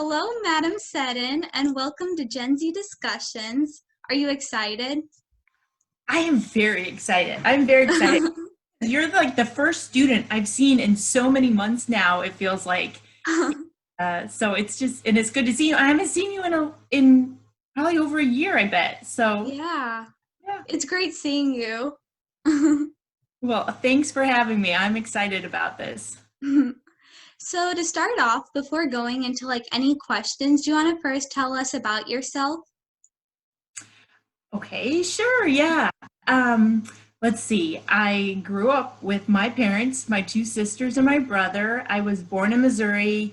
Hello, Madam Seddon, and welcome to Gen Z Discussions. Are you excited? I am very excited. I'm very excited. You're like the first student I've seen in so many months now, it feels like. So it's just, and it's good to see you. I haven't seen you in probably over a year, I bet. So Yeah, yeah. it's great seeing you. Well, thanks for having me. I'm excited about this. So to start off, before going into any questions, do you want to first tell us about yourself? Okay, sure, yeah. Um, let's see. I grew up with my parents, my two sisters, and my brother. I was born in Missouri.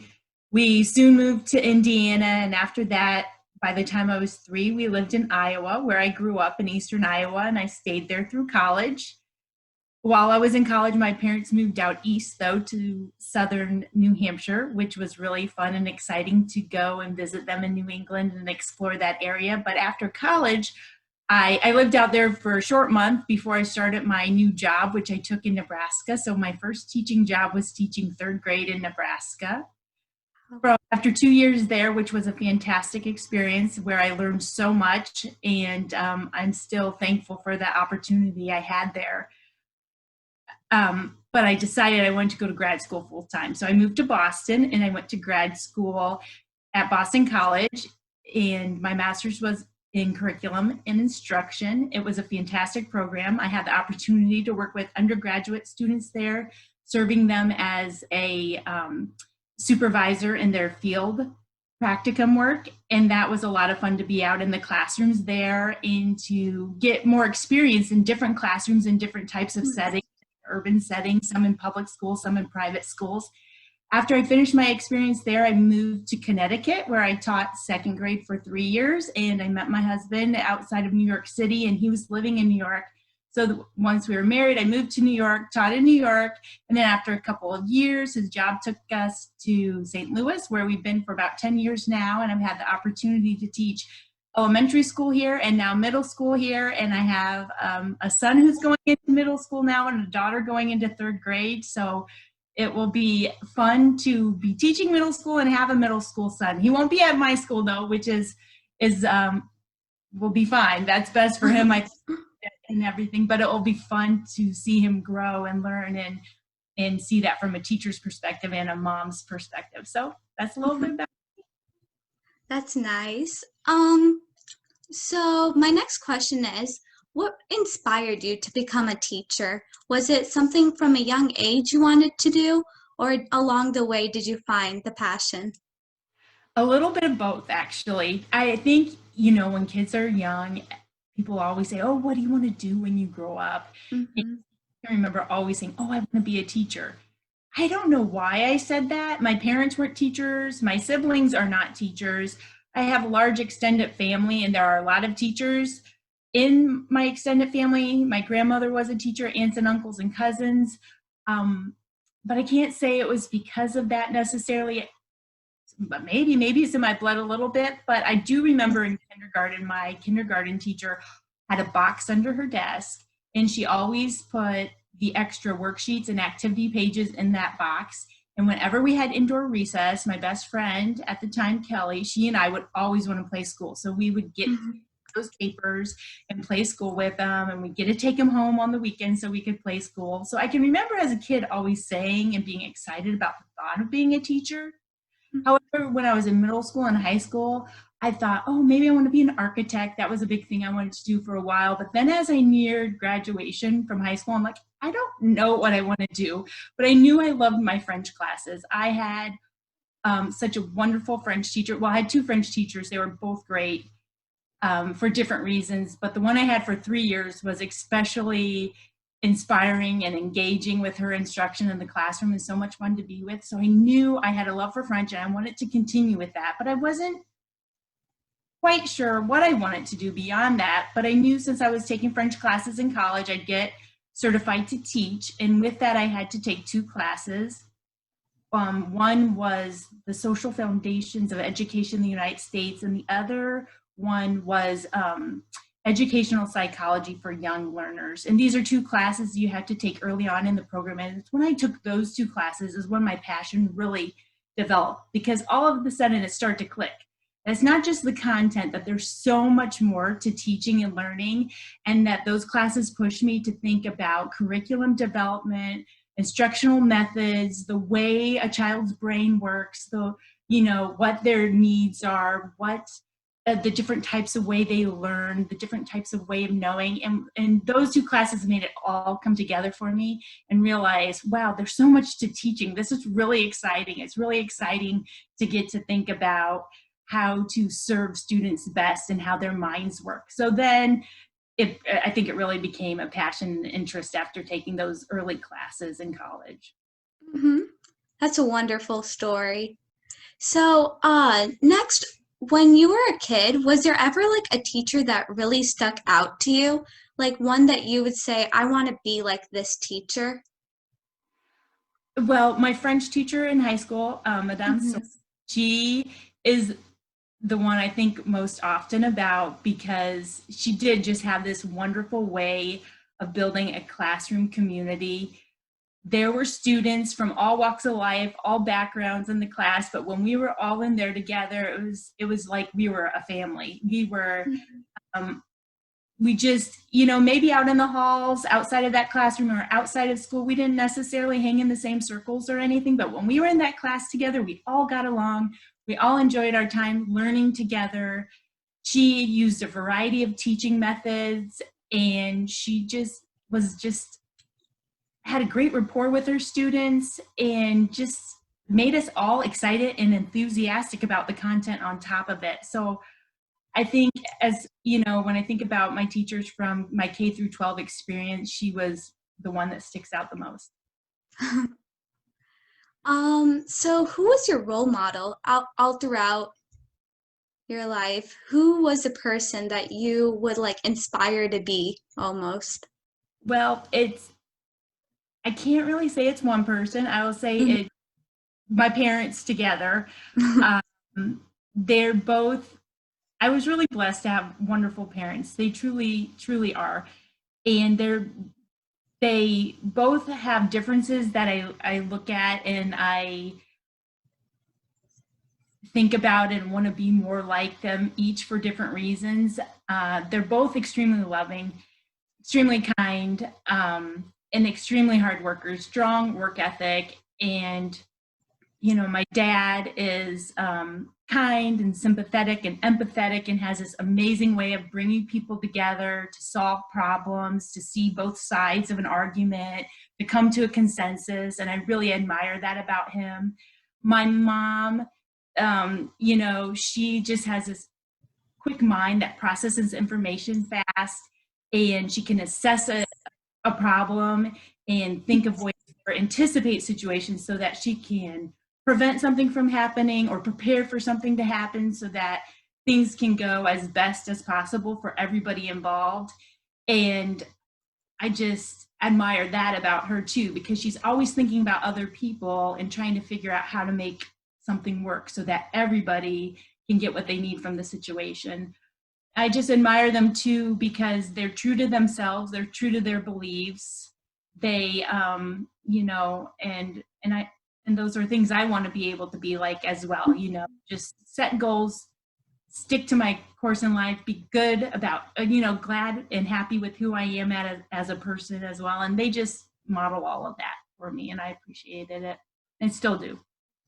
We soon moved to Indiana, and after that, by the time I was 3, we lived in Iowa, where I grew up in eastern Iowa, and I stayed there through college. While I was in college, my parents moved out east, though, to southern New Hampshire, which was really fun and exciting to go and visit them in New England and explore that area. But after college, I lived out there for a short month before I started my new job, which I took in Nebraska. So my first teaching job was teaching third grade in Nebraska. After 2 years there, which was a fantastic experience where I learned so much, and I'm still thankful for the opportunity I had there. But I decided I wanted to go to grad school full time. So I moved to Boston and I went to grad school at Boston College, and my master's was in curriculum and instruction. It was a fantastic program. I had the opportunity to work with undergraduate students there, serving them as a supervisor in their field practicum work. And that was a lot of fun to be out in the classrooms there and to get more experience in different classrooms and different types of settings, urban settings, some in public schools, some in private schools. After I finished my experience there, I moved to Connecticut, where I taught second grade for 3 years, and I met my husband outside of New York City, and he was living in New York. So once we were married, I moved to New York, taught in New York, and then after a couple of years, his job took us to St. Louis, where we've been for about 10 years now, and I've had the opportunity to teach elementary school here and now middle school here, and I have a son who's going into middle school now and a daughter going into third grade. So it will be fun to be teaching middle school and have a middle school son. He won't be at my school though, which is will be fine. That's best for him, I think, and everything. But it will be fun to see him grow and learn and see that from a teacher's perspective and a mom's perspective. So that's a little bit about. That's nice. So my next question is, what inspired you to become a teacher? Was it something from a young age you wanted to do, or along the way did you find the passion? A little bit of both, actually. I think, when kids are young, people always say, oh, what do you want to do when you grow up? Mm-hmm. I remember always saying, oh, I want to be a teacher. I don't know why I said that. My parents weren't teachers. My siblings are not teachers. I have a large extended family, and there are a lot of teachers in my extended family. My grandmother was a teacher, aunts and uncles and cousins. But I can't say it was because of that necessarily. But maybe it's in my blood a little bit. But I do remember in kindergarten, my kindergarten teacher had a box under her desk, and she always put the extra worksheets and activity pages in that box. And whenever we had indoor recess, my best friend at the time, Kelly, she and I would always want to play school. So we would get those papers and play school with them, and we'd get to take them home on the weekend so we could play school. So I can remember as a kid always saying and being excited about the thought of being a teacher. However, when I was in middle school and high school, I thought, oh, maybe I want to be an architect. That was a big thing I wanted to do for a while. But then as I neared graduation from high school, I'm like, I don't know what I want to do. But I knew I loved my French classes. I had such a wonderful French teacher. Well, I had two French teachers. They were both great for different reasons. But the one I had for 3 years was especially inspiring and engaging with her instruction in the classroom, and so much fun to be with. So I knew I had a love for French and I wanted to continue with that, but I wasn't quite sure what I wanted to do beyond that. But I knew since I was taking French classes in college, I'd get certified to teach. And with that, I had to take 2 classes. One was the Social Foundations of Education in the United States, and the other one was educational psychology for young learners. And these are 2 classes you have to take early on in the program. And it's when I took those 2 classes is when my passion really develop, because all of a sudden it started to click. It's not just the content, that there's so much more to teaching and learning, and that those classes push me to think about curriculum development, instructional methods, the way a child's brain works, what their needs are, what the different types of way they learn, the different types of way of knowing. And those two classes made it all come together for me, and realize, wow, there's so much to teaching. This is really exciting. It's really exciting to get to think about how to serve students best and how their minds work. So then I think it really became a passion and interest after taking those early classes in college. Mm-hmm. That's a wonderful story. So, next, when you were a kid, was there ever like a teacher that really stuck out to you? Like one that you would say, I want to be like this teacher? Well, my French teacher in high school, Madame Mhm. So, she is the one I think most often about, because she did just have this wonderful way of building a classroom community. There were students from all walks of life, all backgrounds in the class, but when we were all in there together, it was like we were a family. Um, we just, maybe out in the halls, outside of that classroom or outside of school, we didn't necessarily hang in the same circles or anything, but when we were in that class together, we all got along. We all enjoyed our time learning together. She used a variety of teaching methods, and she just had a great rapport with her students, and just made us all excited and enthusiastic about the content on top of it. So I think, when I think about my teachers from my K through 12 experience, she was the one that sticks out the most. So who was your role model all throughout your life? Who was the person that you would like inspire to be almost? Well, I can't really say it's one person. I will say it, my parents together. Um, they're both, I was really blessed to have wonderful parents. They truly, truly are. And they both have differences that I look at, and I think about and want to be more like them, each for different reasons. They're both extremely loving, extremely kind, and extremely hard workers, strong work ethic. And, my dad is kind and sympathetic and empathetic, and has this amazing way of bringing people together to solve problems, to see both sides of an argument, to come to a consensus. And I really admire that about him. My mom, she just has this quick mind that processes information fast, and she can assess a problem and think of ways or anticipate situations so that she can prevent something from happening or prepare for something to happen, so that things can go as best as possible for everybody involved. And I just admire that about her too, because she's always thinking about other people and trying to figure out how to make something work so that everybody can get what they need from the situation. I just admire them too, because they're true to themselves, they're true to their beliefs. They, and those are things I want to be able to be like as well, just set goals, stick to my course in life, be good about, glad and happy with who I am as a person as well. And they just model all of that for me, and I appreciated it and still do.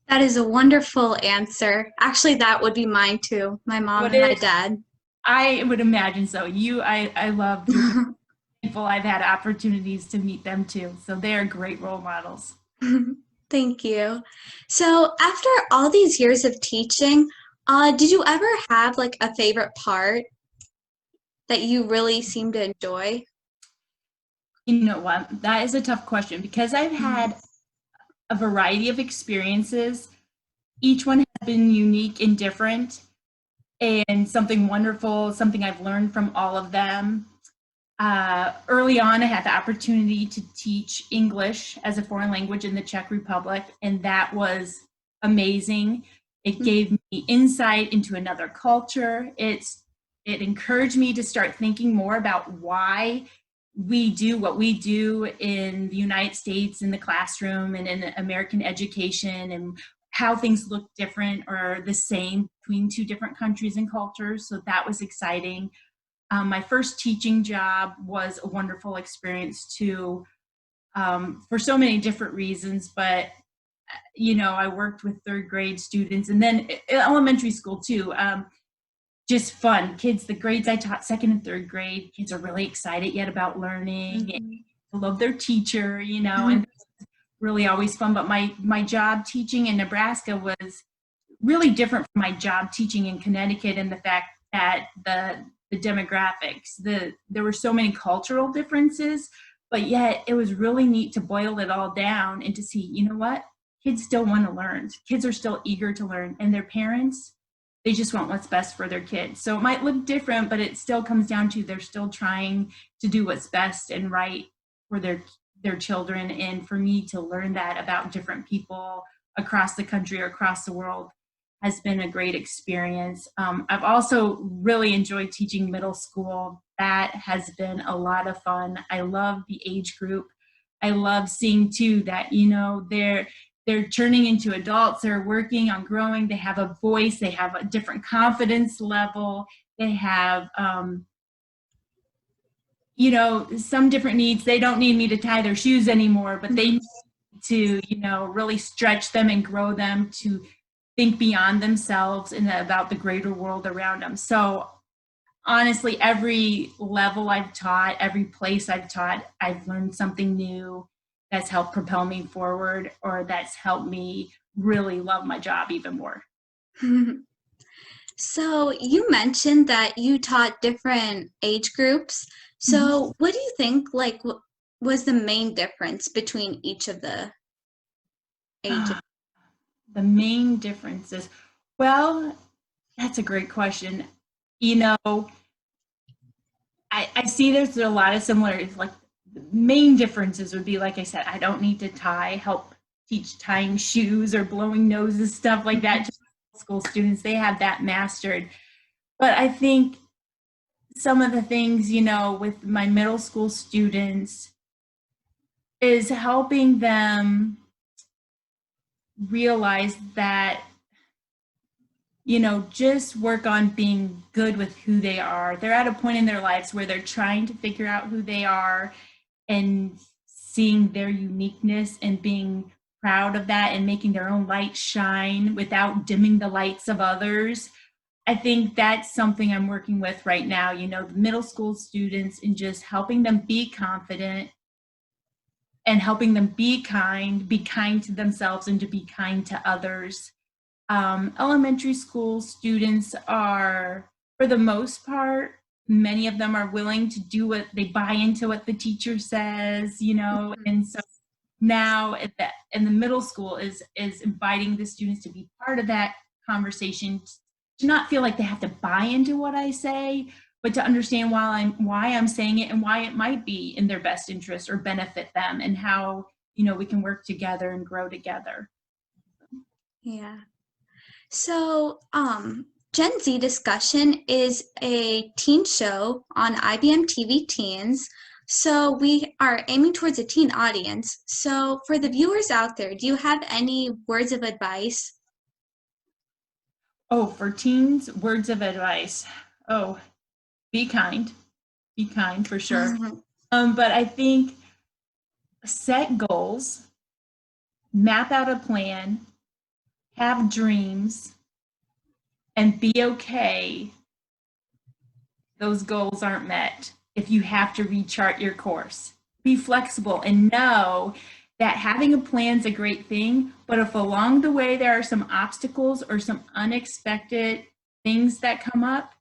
That is a wonderful answer. Actually, that would be mine too. My mom What and my is, dad. I would imagine so. I love your people. I've had opportunities to meet them too. So they're great role models. Thank you. So, after all these years of teaching, did you ever have like a favorite part that you really seem to enjoy? You know what? That is a tough question, because I've had a variety of experiences. Each one has been unique and different, and something wonderful, something I've learned from all of them. Early on, I had the opportunity to teach English as a foreign language in the Czech Republic, and that was amazing. It gave me insight into another culture. It encouraged me to start thinking more about why we do what we do in the United States, in the classroom, and in American education, and how things look different or the same between two different countries and cultures. So that was exciting. My first teaching job was a wonderful experience too, for so many different reasons. But I worked with third grade students, and then elementary school too. Just fun. Kids, the grades I taught, second and third grade, kids are really excited yet about learning. Mhm. Love their teacher, and really always fun. But my job teaching in Nebraska was really different from my job teaching in Connecticut, in the fact that the demographics, there were so many cultural differences, but yet it was really neat to boil it all down and to see, what? Kids still want to learn. Kids are still eager to learn, and their parents, they just want what's best for their kids. So it might look different, but it still comes down to they're still trying to do what's best and right for their children. And for me to learn that about different people across the country or across the world has been a great experience. I've also really enjoyed teaching middle school. That has been a lot of fun. I love the age group. I love seeing too that, they're turning into adults, they're working on growing, they have a voice, they have a different confidence level, they have some different needs. They don't need me to tie their shoes anymore, but they need to, really stretch them and grow them to think beyond themselves and about the greater world around them. So honestly, every level I've taught, every place I've taught, I've learned something new that's helped propel me forward, or that's helped me really love my job even more. So you mentioned that you taught different age groups. Mhm. So what do you think was the main difference between each of the ages? The main differences. Well, that's a great question. You know, I see there's a lot of similarities. Like the main differences would be, like I said, I don't need to help teach tying shoes or blowing noses, stuff like that. Just school students, they have that mastered. But I think some of the things, with my middle school students is helping them realize that, just work on being good with who they are. They're at a point in their lives where they're trying to figure out who they are and seeing their uniqueness and being proud of that and making their own light shine without dimming the lights of others. I think that's something I'm working with right now, the middle school students, and just helping them be confident and helping them be kind to themselves and to be kind to others. Elementary school students are, for the most part, many of them are willing to do what they buy into what the teacher says, and so now in the middle school is inviting the students to be part of that conversation, to not feel like they have to buy into what I say, but to understand why I'm saying it and why it might be in their best interest or benefit them, and how we can work together and grow together. Yeah. So, Gen Z Discussion is a teen show on IBMTV Teens. So, we are aiming towards a teen audience. So, for the viewers out there, do you have any words of advice? Oh, for teens, words of advice. Oh, be kind. Be kind for sure. But I think set goals, map out a plan, have dreams, and be okay those goals aren't met if you have to rechart your course. Be flexible and know that having a plan is a great thing, but if along the way there are some obstacles or some unexpected things that come up,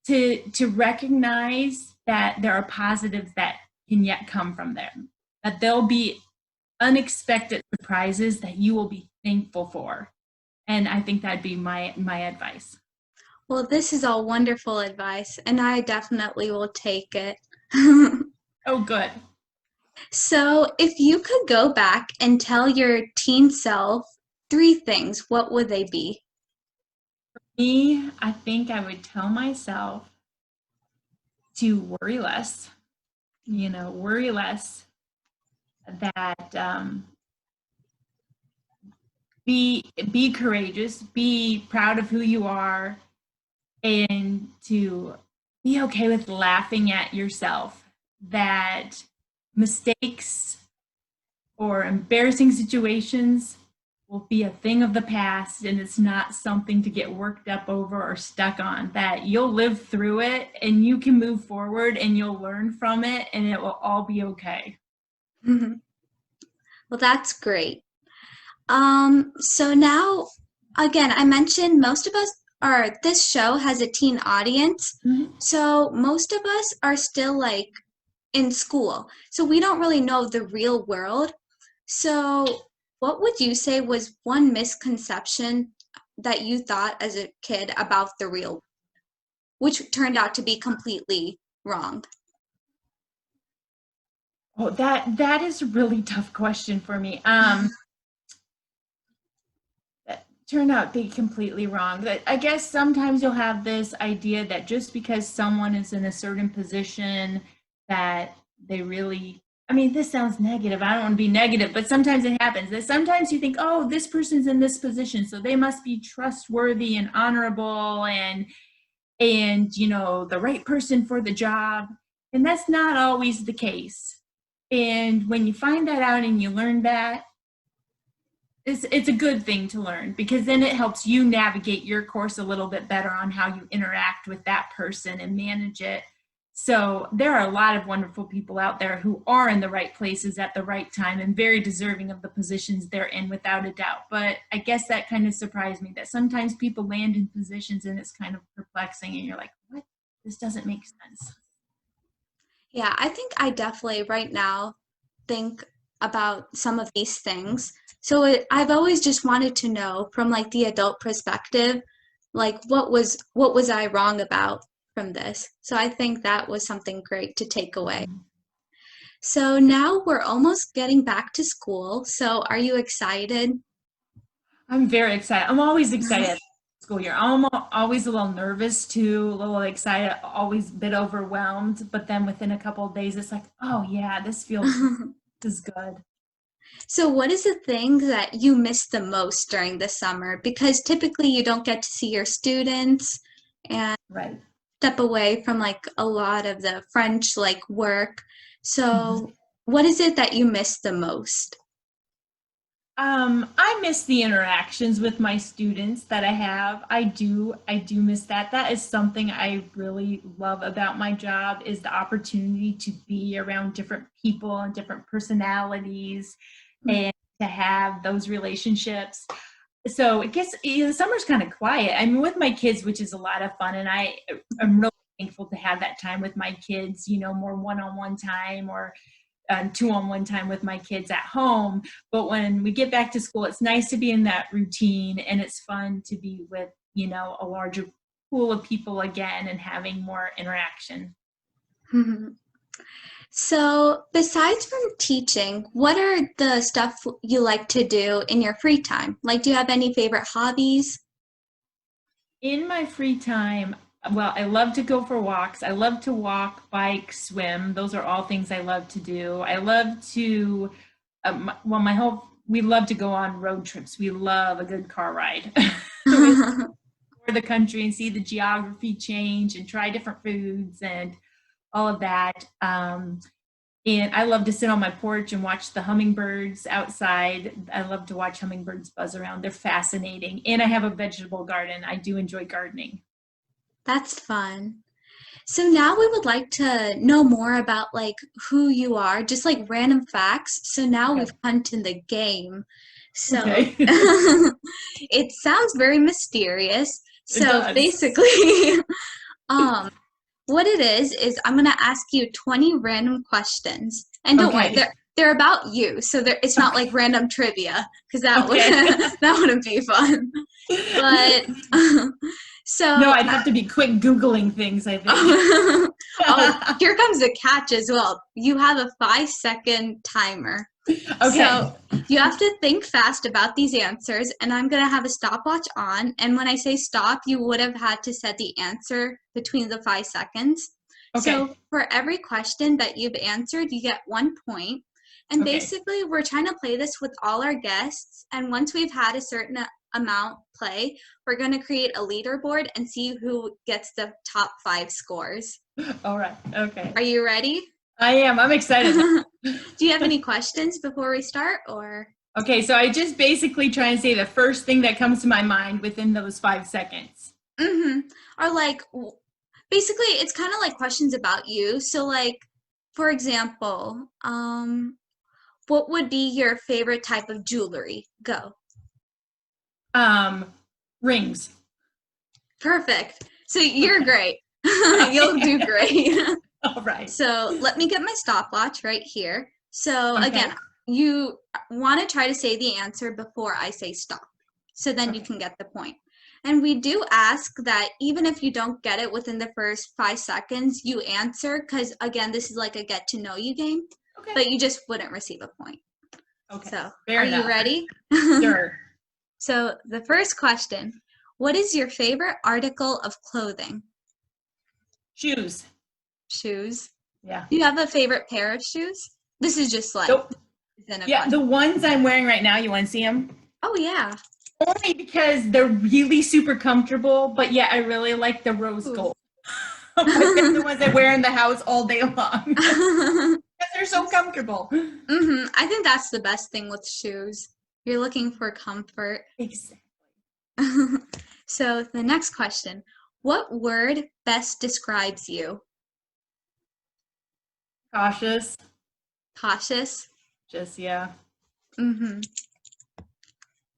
to recognize that there are positives that can yet come from them, that there'll be unexpected surprises that you will be thankful for. And I think that'd be my advice. Well, this is all wonderful advice, and I definitely will take it. Oh, good. So, if you could go back and tell your teen self three things, what would they be? Me, I think I would tell myself to worry less, worry less, that be courageous, be proud of who you are, and to be okay with laughing at yourself, that mistakes or embarrassing situations will be a thing of the past, and it's not something to get worked up over or stuck on, that you'll live through it and you can move forward and you'll learn from it and it will all be okay. Well, that's great. So now, again, I mentioned most of us are, this show has a teen audience. Mhm. So most of us are still like in school. So we don't really know the real world. So what would you say was one misconception that you thought as a kid about the real, which turned out to be completely wrong? Oh, that is a really tough question for me. That turned out to be completely wrong. That I guess sometimes you'll have this idea that just because someone is in a certain position, that they really, I mean, this sounds negative. I don't want to be negative, but sometimes it happens that sometimes you think, oh, this person's in this position, so they must be trustworthy and honorable and the right person for the job. And that's not always the case. And when you find that out and you learn that, it's a good thing to learn, because then it helps you navigate your course a little bit better on how you interact with that person and manage it. So there are a lot of wonderful people out there who are in the right places at the right time and very deserving of the positions they're in, without a doubt. But I guess that kind of surprised me, that sometimes people land in positions and it's kind of perplexing and you're like, what? This doesn't make sense. Yeah, I think I definitely right now think about some of these things. So I've always just wanted to know from like the adult perspective, like what was I wrong about from this? So I think that was something great to take away. So now we're almost getting back to school. So are you excited? I'm very excited. I'm always excited at school year. I'm always a little nervous too, a little excited, always a bit overwhelmed. But then within a couple of days, it's like, oh yeah, this is good. So what is the thing that you miss the most during the summer? Because typically you don't get to see your students and Right. step away from like a lot of the French like work. Mhm. So what is it that you miss the most? I miss the interactions with my students that I have. I do miss that. That is something I really love about my job, is the opportunity to be around different people and different personalities and to have those relationships. So it gets, the summer's kind of quiet. I mean, with my kids, which is a lot of fun, and I'm really thankful to have that time with my kids, more one-on-one time, or two-on-one time with my kids at home. But when we get back to school, it's nice to be in that routine, and it's fun to be with, a larger pool of people again and having more interaction. So besides from teaching, what are the stuff you like to do in your free time? Like, do you have any favorite hobbies? In my free time, well, I love to go for walks. I love to walk, bike, swim. Those are all things I love to do. I love to, well, we love to go on road trips. We love a good car ride. We explore the country and see the geography change and try different foods and all of that. And I love to sit on my porch and watch the hummingbirds outside. I love to watch hummingbirds buzz around. They're fascinating. And I have a vegetable garden. I do enjoy gardening. That's fun. So now we would like to know more about like who you are, just like random facts. So now Okay. we've come to the game. So Okay. it sounds very mysterious. It So does. basically, um, what it is I'm gonna ask you 20 random questions. And don't worry, Okay. they're about you. So it's not like Okay. random trivia, because that would Okay. that wouldn't be fun. But No, so I'd have to be quick Googling things, I think. oh, here comes the catch as well. You have a 5-second timer. Okay. So you have to think fast about these answers, and I'm going to have a stopwatch on. And when I say stop, you would have had to set the answer between the 5 seconds. Okay. So for every question that you've answered, you get 1 point. And Okay. basically, we're trying to play this with all our guests. And once we've had a certain amount play, we're going to create a leaderboard and see who gets the top 5 scores. All right. Okay. Are you ready? I am. I'm excited. Do you have any questions before we start, or? Okay, so I just basically try and say the first thing that comes to my mind within those 5 seconds. Or like, basically, it's kind of like questions about you. So like, for example, what would be your favorite type of jewelry? Go. Rings. Perfect. So you're great. You'll do great. All right. So let me get my stopwatch right here. So Okay. again, you want to try to say the answer before I say stop. So then you Okay. can get the point. And we do ask that even if you don't get it within the first 5 seconds, you answer, because again, this is like a get to know you game, Okay. but you just wouldn't receive a point. Okay. So Fair are enough. you ready? Sure. So the first question, what is your favorite article of clothing? Shoes. Shoes. Yeah. Do you have a favorite pair of shoes? This is just like Nope. within a Yeah, the question. ones I'm wearing right now, you want to see them? Oh yeah. Only because they're really super comfortable, but yeah, I really like the rose Ooh. gold. They're the ones I wear in the house all day long. Because they're so comfortable. I think that's the best thing with shoes. You're looking for comfort. Exactly. So the next question, what word best describes you? Cautious. Cautious. Just, yeah.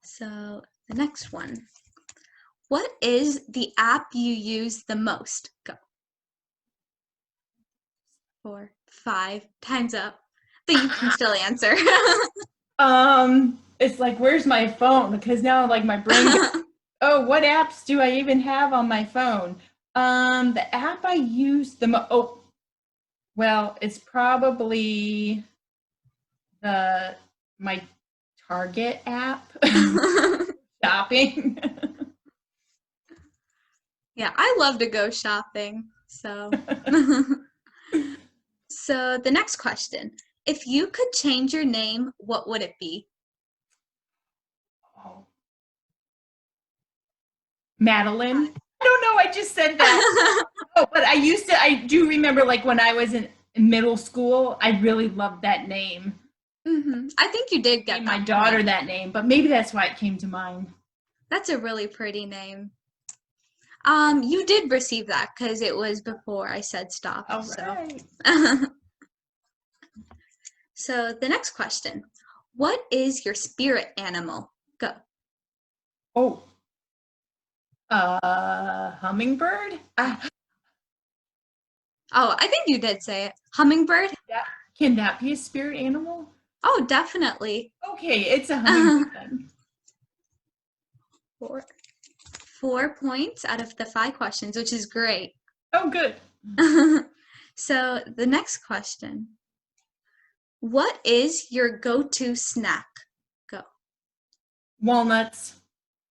So the next one, what is the app you use the most? Go. 4, 5, time's up. But you can still answer. It's like, where's my phone? Because now, like, my brain goes, oh, what apps do I even have on my phone? The app I use well, it's probably my Target app. Shopping. Yeah, I love to go shopping. So So the next question, if you could change your name, what would it be? Oh. Madeline. I don't know. I just said that. Oh, but I do remember like when I was in middle school, I really loved that name. I think you did I get named that my daughter point. that name, but maybe that's why it came to mind. That's a really pretty name. You did receive that because it was before I said stop. All So. right. So the next question, what is your spirit animal? Go. Oh, hummingbird? Oh, I think you did say it. Hummingbird? Can that be a spirit animal? Oh, definitely. Okay, it's a hummingbird then. 4 points out of the 5 questions, which is great. Oh, good. So the next question, what is your go-to snack? Go. Walnuts.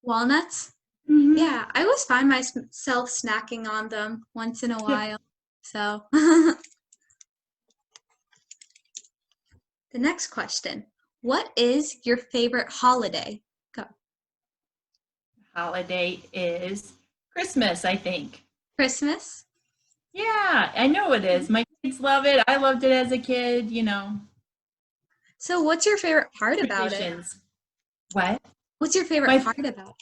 Walnuts? Mm-hmm. Yeah, I always find myself snacking on them once in a while. So the next question, what is your favorite holiday? Go. Holiday is Christmas, I think. Christmas? Yeah, I know it is. My kids love it. I loved it as a kid, So what's your favorite part about it? traditions. What? What's your favorite My part about it?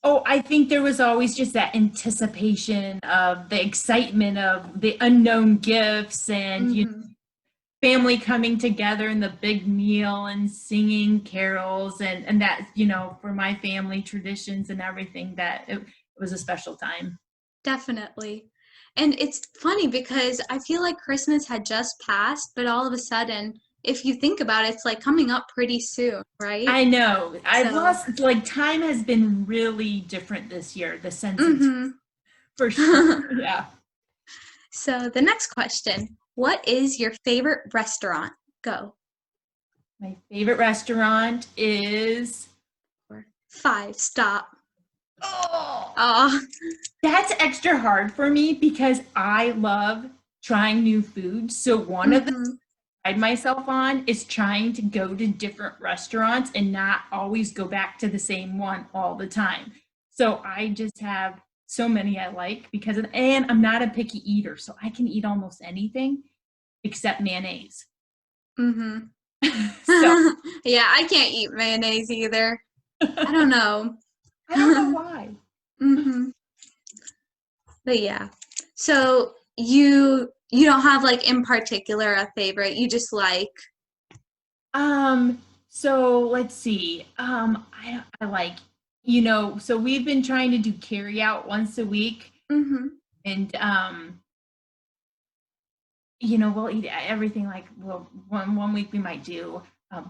Oh, I think there was always just that anticipation of the excitement of the unknown gifts and family coming together and the big meal and singing carols and that, for my family traditions and everything that it was a special time. Definitely. And it's funny because I feel like Christmas had just passed, but all of a sudden, if you think about it, it's like coming up pretty soon, right? I know. I've So, lost, like, time has been really different this year, the sense of mm-hmm. for sure. Yeah. So the next question, what is your favorite restaurant? Go. My favorite restaurant is 5, stop. Oh, Oh, that's extra hard for me because I love trying new foods. So one of the pride myself on is trying to go to different restaurants and not always go back to the same one all the time. So I just have so many I like because of, and I'm not a picky eater, so I can eat almost anything except mayonnaise. Mm-hmm. So Yeah, I can't eat mayonnaise either. I don't know. I don't know why. Mm-hmm. But yeah. So you don't have like in particular a favorite. You just like. So let's see. I like, so we've been trying to do carry out once a week, Mm-hmm. and we'll eat everything. Like, well, one week we might do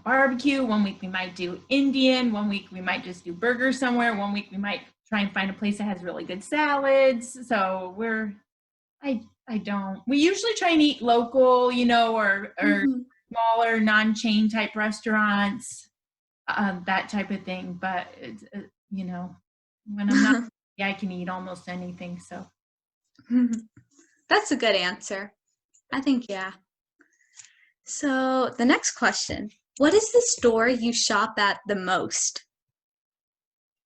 barbecue, one week we might do Indian, one week we might just do burgers somewhere, one week we might try and find a place that has really good salads. So I don't. We usually try and eat local, or Mm-hmm. smaller non-chain type restaurants, that type of thing. But it's, when I'm not, yeah, I can eat almost anything. So That's a good answer. I think yeah. So the next question. What is the store you shop at the most?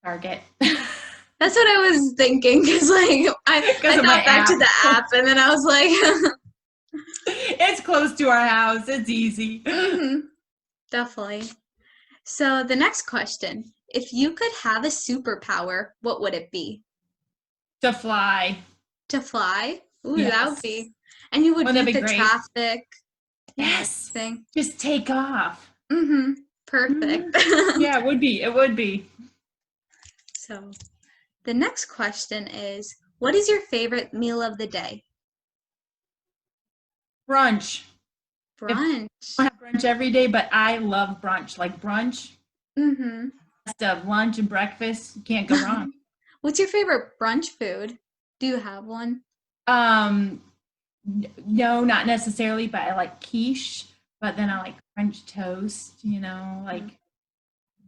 Target. That's what I was thinking because like I Because of my thought back to app. the app and then I was like It's close to our house. It's easy. hmm definitely. So the next question. If you could have a superpower, what would it be? To fly. To fly? Ooh, that would Yes. be. And you would Wouldn't that beat be the great? traffic and Yes. everything. Just take off. Mm-hmm. Mhm. Perfect. Yeah, it would be. It would be. So the next question is, what is your favorite meal of the day? Brunch. If I Brunch. have brunch every day, but I love brunch. Like brunch, Mm-hmm. best of lunch and breakfast. You can't go wrong. What's your favorite brunch food? Do you have one? Um, no, not necessarily, but I like quiche. But then I like French toast. Like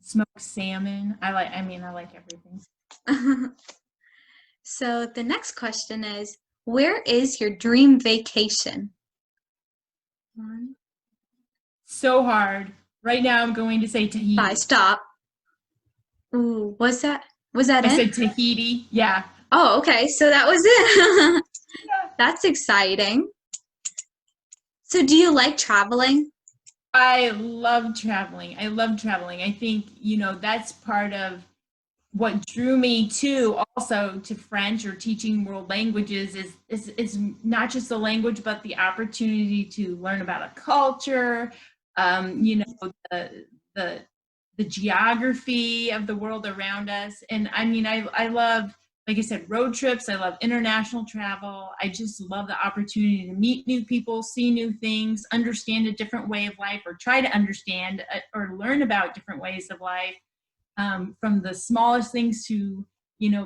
smoked salmon. I like everything. So the next question is, where is your dream vacation? One, So hard. Right now, I'm going to say five, Tahiti. stop. Ooh, was that I it? said Tahiti. Yeah. Oh, okay. So that was it. Yeah. That's exciting. So do you like traveling? I love traveling. I love traveling. I think, that's part of what drew me to also to French or teaching world languages is not just the language, but the opportunity to learn about a culture, the, the, the geography of the world around us. And I love, like I said, road trips. I love international travel. I just love the opportunity to meet new people, see new things, understand a different way of life, or try to understand or learn about different ways of life, from the smallest things to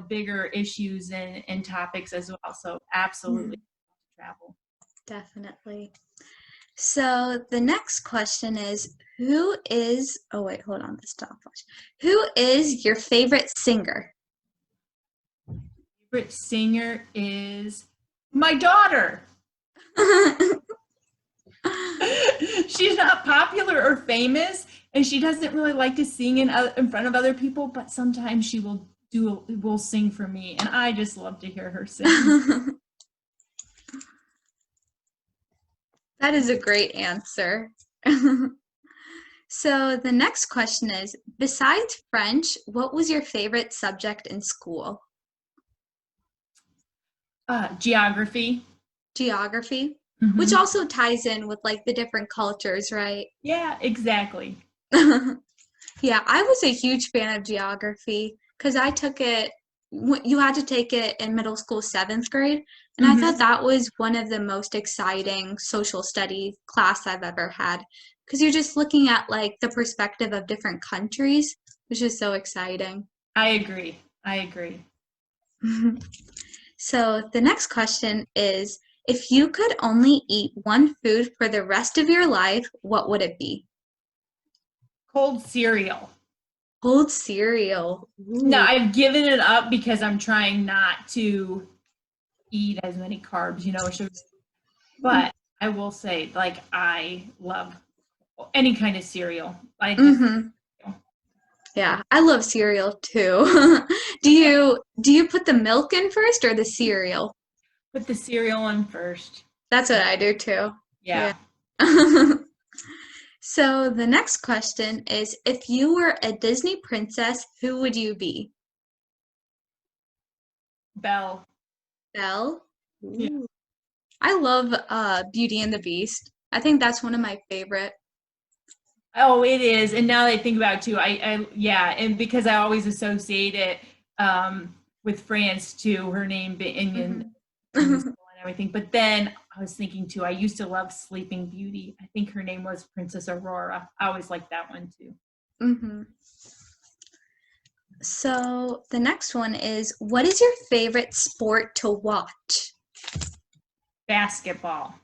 bigger issues and topics as well. So absolutely Mhm, travel. definitely. So the next question is, oh wait, hold on, the stopwatch. Who is your favorite singer? Favorite singer is my daughter. She's not popular or famous, and she doesn't really like to sing in front of other people, but sometimes she will sing for me, and I just love to hear her sing. That is a great answer. So the next question is, besides French, what was your favorite subject in school? Geography. Geography, which Hmm. also ties in with like the different cultures, right? Yeah, exactly. Yeah, I was a huge fan of geography because I took it, you had to take it in middle school, seventh grade. And I thought Hmm. that was one of the most exciting social study class I've ever had because you're just looking at like the perspective of different countries, which is so exciting. I agree. I agree. So the next question is, if you could only eat one food for the rest of your life, what would it be? Cold cereal. Cold cereal. No, Ooh. I've given it up because I'm trying not to eat as many carbs, or sugar. But I will say, like, I love any kind of cereal. I just, Mm-hmm. Yeah, I love cereal too. Do you put the milk in first or the cereal? put the cereal on first. That's what I do too. Yeah. Yeah. So the next question is, if you were a Disney princess, who would you be? Belle. Belle? Yeah. Ooh. I love Beauty and the Beast. I think that's one of my favorite. Oh, it is. And now that I think about it too, yeah, and because I always associate it with France too, her name being in Mhm. musical and everything. But then I was thinking too, I used to love Sleeping Beauty. I think her name was Princess Aurora. I always liked that one too. hmm So the next one is, what is your favorite sport to watch? Basketball.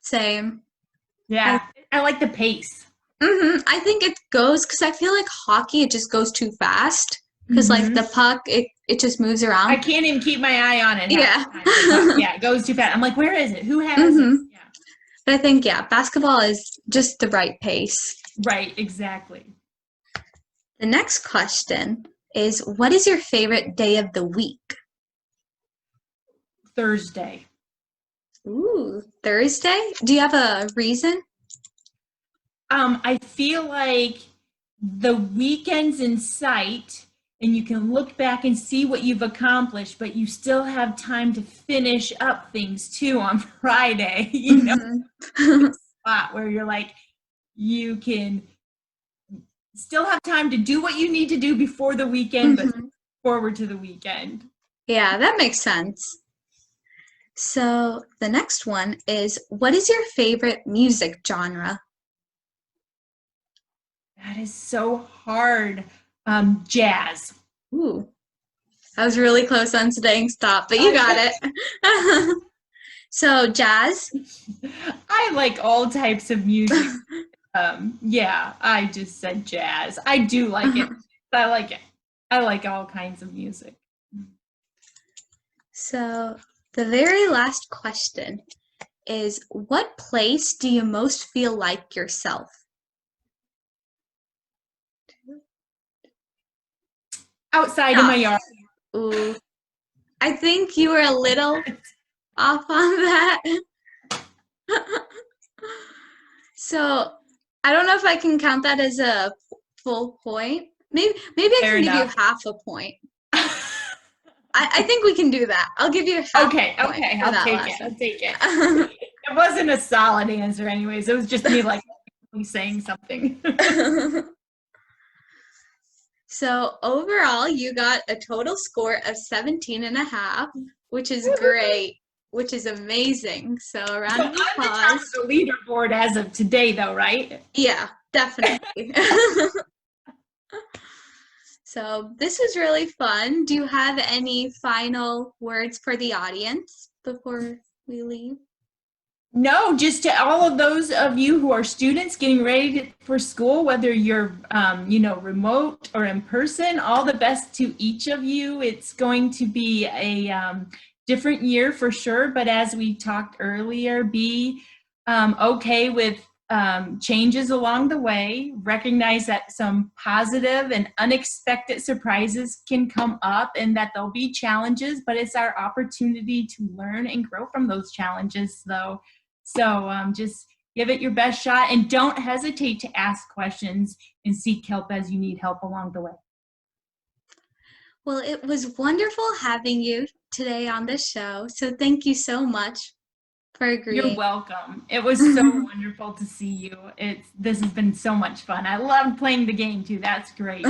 Same. I Yeah, I like the pace. I think it goes because I feel like hockey it just goes too fast because like Hmm. the puck it just moves I around. can't even keep my eye on it half Yeah. the time. The puck, yeah, it goes too fast. I'm like, where is it? Who has it? hmm Yeah, But I think yeah, basketball is just the right pace. right, exactly. The next question is, what is your favorite day of the week? Thursday. Ooh, Thursday? Do you have a reason? I feel like the weekend's in sight and you can look back and see what you've accomplished, but you still have time to finish up things too on Friday, hmm spot where you're like, you can still have time to do what you need to do before the weekend, but hmm forward to the weekend. Yeah, that makes sense. So the next one is, what is your favorite music genre? That is so hard. Jazz. Ooh, I was really close on saying stop, but you got I, it. So jazz? I like all types of music. Yeah, I just said jazz. I do like it. I like it. I like all kinds of music. So the very last question is, what place do you most feel like yourself? Outside in my Ah, yard. ooh, I think you were a little off on that. So I don't know if I can count that as a full point. Maybe I Fair can give you enough. half a point. I think we can do that. I'll give you half Okay, a point okay, for I'll that take it. last I'll take it. one. It wasn't a solid answer, anyways. It was just me like saying something. So overall, you got a total score of 17 and a half, which is great, which is amazing. So a So round of I'm the top applause. of the leaderboard as of today, though, right? Yeah, definitely. So this was really fun. Do you have any final words for the audience before we leave? No, just to all of those of you who are students getting ready for school, whether you're, remote or in person, all the best to each of you. It's going to be a different year for sure, but as we talked earlier, be okay with changes along the way. Recognize that some positive and unexpected surprises can come up and that there'll be challenges, but it's our opportunity to learn and grow from those challenges, though. So just give it your best shot and don't hesitate to ask questions and seek help as you need help along the way. Well, it was wonderful having you today on the show. So thank you so much for You're agreeing. welcome. It was so wonderful to see you. This has been so much fun. I loved playing the game too. That's great.